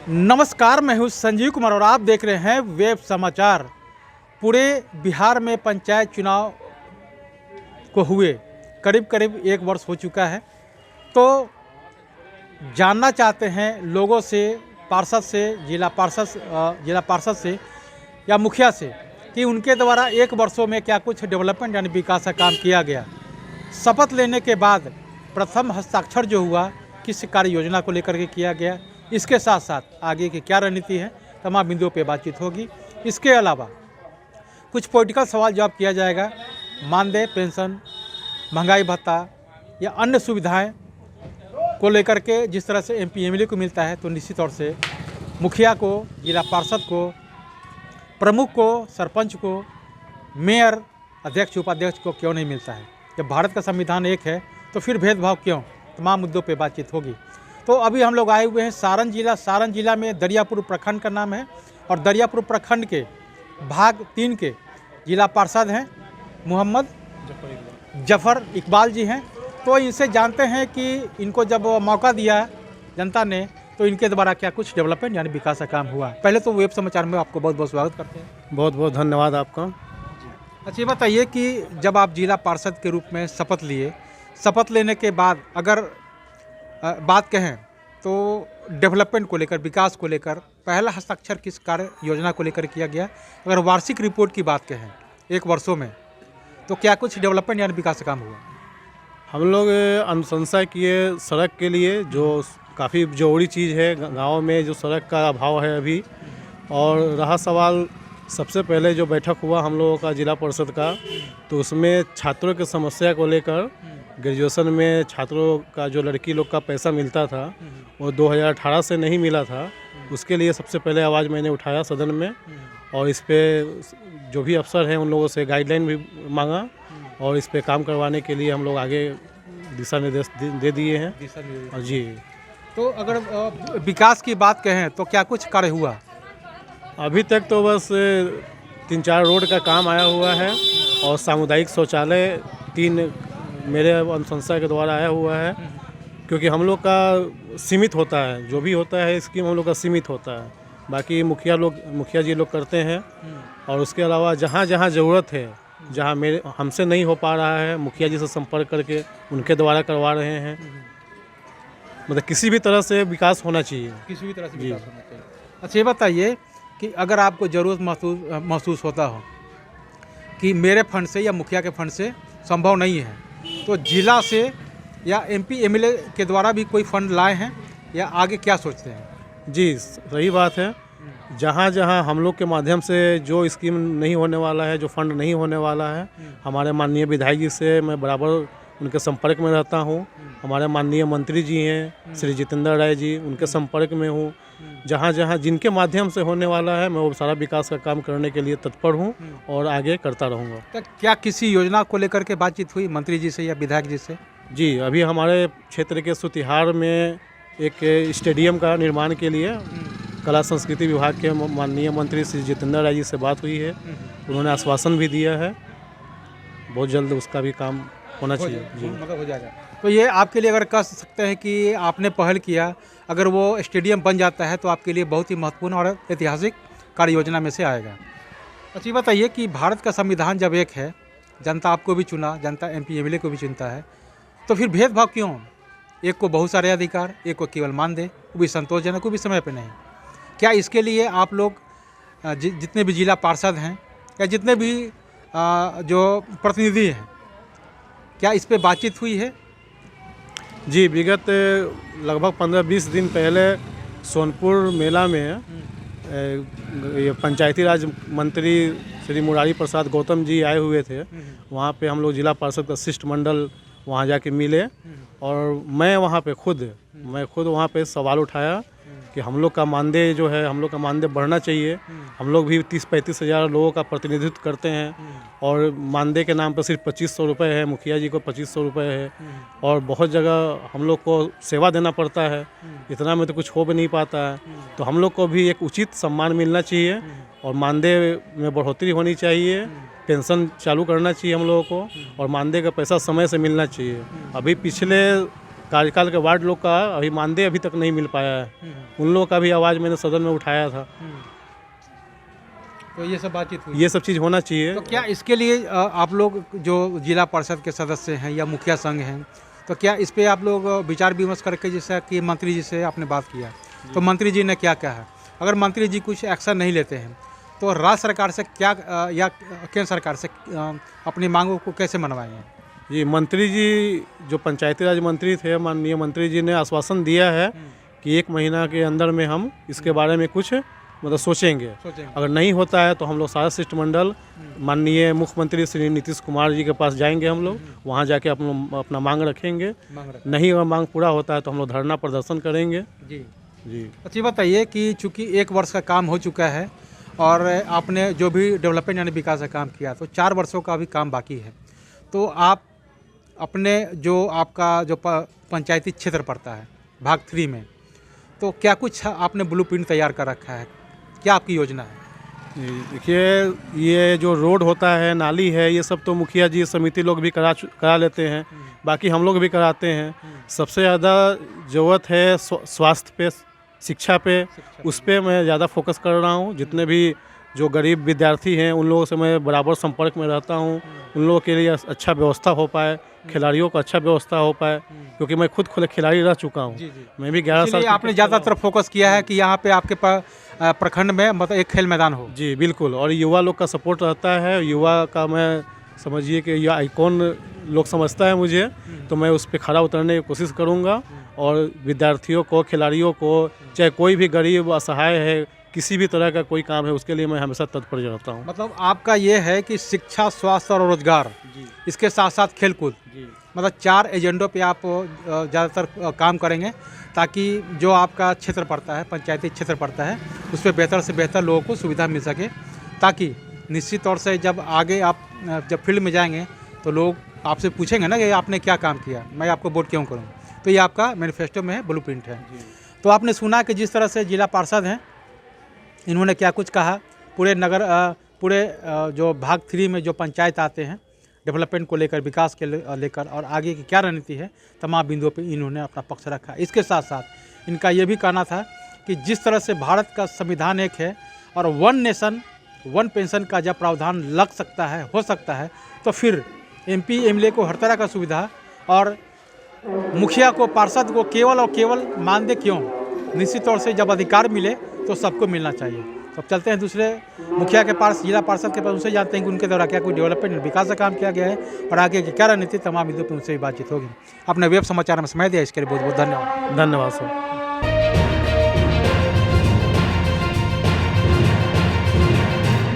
नमस्कार, मैं हूँ संजीव कुमार और आप देख रहे हैं वेब समाचार। पूरे बिहार में पंचायत चुनाव को हुए करीब करीब 1 वर्ष हो चुका है। तो जानना चाहते हैं लोगों से, पार्षद से, जिला पार्षद से या मुखिया से कि उनके द्वारा 1 वर्षों में क्या कुछ डेवलपमेंट यानी विकास का काम किया गया। शपथ लेने के बाद प्रथम हस्ताक्षर जो हुआ किस कार्य योजना को लेकर के किया गया, इसके साथ साथ आगे की क्या रणनीति है, तमाम बिंदुओं पे बातचीत होगी। इसके अलावा कुछ पॉलिटिकल सवाल जवाब किया जाएगा। मानदेय, पेंशन, महंगाई भत्ता या अन्य सुविधाएं को लेकर के जिस तरह से एमपी एमएलए को मिलता है, तो निश्चित तौर से मुखिया को, जिला पार्षद को, प्रमुख को, सरपंच को, मेयर, अध्यक्ष, उपाध्यक्ष को क्यों नहीं मिलता है। जब भारत का संविधान एक है तो फिर भेदभाव क्यों। तमाम मुद्दों पे बातचीत होगी। तो अभी हम लोग आए हुए हैं सारण जिला में दरियापुर प्रखंड का नाम है और दरियापुर प्रखंड के भाग 3 के जिला पार्षद हैं मोहम्मद जफर इकबाल जी हैं। तो इनसे जानते हैं कि इनको जब मौका दिया जनता ने तो इनके द्वारा क्या कुछ डेवलपमेंट यानी विकास का काम हुआ। पहले तो वेब समाचार में आपको बहुत बहुत स्वागत करते हैं। बहुत बहुत धन्यवाद आपका। अच्छा, ये बताइए कि जब आप जिला पार्षद के रूप में शपथ लिए, शपथ लेने के बाद अगर बात कहें तो डेवलपमेंट को लेकर, विकास को लेकर पहला हस्ताक्षर किस कार्य योजना को लेकर किया गया। अगर वार्षिक रिपोर्ट की बात कहें 1 वर्षों में, तो क्या कुछ डेवलपमेंट यानी विकास का काम हुआ। हम लोग अनुशंसा किए सड़क के लिए, जो काफ़ी जरूरी चीज़ है गांव में, जो सड़क का अभाव है अभी। और रहा सवाल, सबसे पहले जो बैठक हुआ हम लोगों का जिला परिषद का, तो उसमें छात्रों की समस्या को लेकर, ग्रेजुएशन में छात्रों का जो लड़की लोग का पैसा मिलता था वो 2018 से नहीं मिला था, उसके लिए सबसे पहले आवाज़ मैंने उठाया सदन में। और इस पे जो भी अफसर हैं उन लोगों से गाइडलाइन भी मांगा और इस पे काम करवाने के लिए हम लोग आगे दिशा निर्देश दे दिए हैं। जी, तो अगर विकास की बात कहें तो क्या कुछ कार्य हुआ। अभी तक तो बस 3-4 रोड का काम आया हुआ है और सामुदायिक शौचालय 3 मेरे अनुशंसा के द्वारा आया हुआ है। क्योंकि हम लोग का सीमित होता है, जो भी होता है स्कीम हम लोग का सीमित होता है। बाकी मुखिया जी लोग करते हैं। और उसके अलावा जहाँ जहाँ ज़रूरत है, जहाँ हमसे नहीं हो पा रहा है, मुखिया जी से संपर्क करके उनके द्वारा करवा रहे हैं। मतलब किसी भी तरह से विकास होना चाहिए, किसी भी तरह से विकास होना चाहिए। अच्छा, ये बताइए कि अगर आपको ज़रूरत महसूस होता हो कि मेरे फंड से या मुखिया के फंड से संभव नहीं है, तो जिला से या एमपी एमएलए के द्वारा भी कोई फंड लाए हैं या आगे क्या सोचते हैं। जी, सही बात है। जहाँ जहाँ हम लोग के माध्यम से जो स्कीम नहीं होने वाला है, जो फंड नहीं होने वाला है, हमारे माननीय विधायक जी से मैं बराबर उनके संपर्क में रहता हूँ। हमारे माननीय मंत्री जी हैं श्री जितेंद्र राय जी, उनके संपर्क में हूँ। जहाँ जहाँ जिनके माध्यम से होने वाला है, मैं वो सारा विकास का काम करने के लिए तत्पर हूँ और आगे करता रहूँगा। तो क्या किसी योजना को लेकर के बातचीत हुई मंत्री जी से या विधायक जी से। जी, अभी हमारे क्षेत्र के सुतिहार में एक स्टेडियम का निर्माण के लिए कला संस्कृति विभाग के माननीय मंत्री श्री जितेंद्र राय जी से बात हुई है। उन्होंने आश्वासन भी दिया है, बहुत जल्द उसका भी काम होना चाहिए। जी, मतलब हो जाएगा। तो ये आपके लिए अगर कह सकते हैं कि आपने पहल किया, अगर वो स्टेडियम बन जाता है तो आपके लिए बहुत ही महत्वपूर्ण और ऐतिहासिक कार्य योजना में से आएगा। अच्छा, ये बताइए कि भारत का संविधान जब एक है, जनता आपको भी चुना, जनता एमपी एमएलए को भी चुनता है, तो फिर भेदभाव क्यों। एक को बहुत सारे अधिकार, एक को केवल मानदेय, वो भी संतोषजनक, वो भी समय पर नहीं। क्या इसके लिए आप लोग जितने भी जिला पार्षद हैं या जितने भी जो प्रतिनिधि हैं, क्या इस पे बातचीत हुई है। जी, विगत लगभग 15-20 दिन पहले सोनपुर मेला में ये पंचायती राज मंत्री श्री मुरारी प्रसाद गौतम जी आए हुए थे। वहाँ पे हम लोग जिला पार्षद का शिष्टमंडल वहाँ जाके मिले और मैं वहाँ पे खुद वहाँ पे सवाल उठाया कि हम लोग का मानदेय जो है, हम लोग का मानदेय बढ़ना चाहिए। हम लोग भी 30-35 हज़ार लोगों का प्रतिनिधित्व करते हैं और मानदेय के नाम पर सिर्फ 2500 रुपये है, मुखिया जी को 2500 रुपये है और बहुत जगह हम लोग को सेवा देना पड़ता है, इतना में तो कुछ हो भी नहीं पाता है। तो हम लोग को भी एक उचित सम्मान मिलना चाहिए और मानदेय में बढ़ोतरी होनी चाहिए, पेंशन चालू करना चाहिए हम लोगों को और मानदेय का पैसा समय से मिलना चाहिए। अभी पिछले कार्यकाल के वार्ड लोग का अभी मानदेय अभी तक नहीं मिल पाया है। उन लोगों का भी आवाज़ मैंने सदन में उठाया था। तो ये सब बातचीत हुई। ये सब चीज़ होना चाहिए। तो क्या इसके लिए आप लोग जो जिला परिषद के सदस्य हैं या मुखिया संघ हैं, तो क्या इस पे आप लोग विचार विमर्श करके, जैसा कि मंत्री जी से आपने बात किया, तो मंत्री जी ने क्या कहा? अगर मंत्री जी कुछ एक्शन नहीं लेते हैं तो राज्य सरकार से क्या या केंद्र सरकार से अपनी मांगों को कैसे मनवाएंगे? जी, मंत्री जी जो पंचायती राज मंत्री थे, माननीय मंत्री जी ने आश्वासन दिया है कि 1 महीना के अंदर में हम इसके बारे में कुछ मतलब सोचेंगे। अगर नहीं होता है तो हम लोग सारा शिष्टमंडल माननीय मुख्यमंत्री श्री नीतीश कुमार जी के पास जाएंगे। हम लोग वहाँ जाके अपना मांग रखेंगे। नहीं अगर मांग पूरा होता है तो हम लोग धरना प्रदर्शन करेंगे। जी जी। अच्छी बताइए कि चूँकि 1 वर्ष का काम हो चुका है और आपने जो भी डेवलपमेंट यानी विकास का काम किया, तो 4 वर्षों का भी काम बाकी है। तो आप अपने जो आपका जो पंचायती क्षेत्र पड़ता है भाग 3 में, तो क्या कुछ आपने ब्लूप्रिंट तैयार कर रखा है? क्या आपकी योजना है? देखिए, ये जो रोड होता है, नाली है, ये सब तो मुखिया जी समिति लोग भी करा लेते हैं। बाकी हम लोग भी कराते हैं। सबसे ज़्यादा ज़रूरत है स्वास्थ्य पे, शिक्षा पे, उस पर मैं ज़्यादा फोकस कर रहा हूँ। जितने भी जो गरीब विद्यार्थी हैं उन लोगों से मैं बराबर संपर्क में रहता हूँ। उन लोगों के लिए अच्छा व्यवस्था हो पाए, खिलाड़ियों को अच्छा व्यवस्था हो पाए, क्योंकि मैं खुद खिलाड़ी रह चुका हूँ। मैं भी 11 साल। आपने ज़्यादातर फोकस किया है कि यहाँ पे आपके प्रखंड में मतलब एक खेल मैदान हो। जी बिल्कुल, और युवा लोग का सपोर्ट रहता है। युवा का मैं समझिए कि यह आइकॉन लोग समझता है मुझे, तो मैं उस पर खड़ा उतरने की कोशिश करूँगा। और विद्यार्थियों को, खिलाड़ियों को, चाहे कोई भी गरीब असहाय है, किसी भी तरह का कोई काम है, उसके लिए मैं हमेशा तत्पर रहता हूँ। मतलब आपका ये है कि शिक्षा, स्वास्थ्य और रोजगार, इसके साथ साथ खेलकूद, मतलब 4 एजेंडों पे आप ज़्यादातर काम करेंगे, ताकि जो आपका क्षेत्र पड़ता है, पंचायती क्षेत्र पड़ता है, उस पर बेहतर से बेहतर लोगों को सुविधा मिल सके, ताकि निश्चित तौर से जब आगे आप जब फील्ड में जाएंगे तो लोग आपसे पूछेंगे ना कि आपने क्या काम किया, मैं आपको वोट क्यों करूँ। तो ये आपका मैनिफेस्टो में है, ब्लूप्रिंट है। तो आपने सुना कि जिस तरह से जिला पार्षद हैं, इन्होंने क्या कुछ कहा पूरे नगर जो भाग 3 में जो पंचायत आते हैं, डेवलपमेंट को लेकर, विकास के लेकर और आगे की क्या रणनीति है, तमाम बिंदुओं पे इन्होंने अपना पक्ष रखा। इसके साथ साथ इनका ये भी कहना था कि जिस तरह से भारत का संविधान एक है और 1 नेशन 1 पेंशन का जब प्रावधान लग सकता है, हो सकता है, तो फिर MP MLA को हर तरह का सुविधा और मुखिया को, पार्षद को केवल और केवल मानदेय क्यों, निश्चित तौर से जब अधिकार मिले तो सबको मिलना चाहिए। तो अब चलते हैं दूसरे मुखिया के पास, जिला पार्षद के पास, उनसे जानते हैं कि उनके द्वारा क्या कोई डेवलपमेंट विकास का काम किया गया है और आगे की क्या रणनीति, तमाम बिंदुओं पर उनसे भी बातचीत होगी। अपने वेब समाचार में समय दिया, इसके लिए बहुत बहुत धन्यवाद। धन्यवाद सर।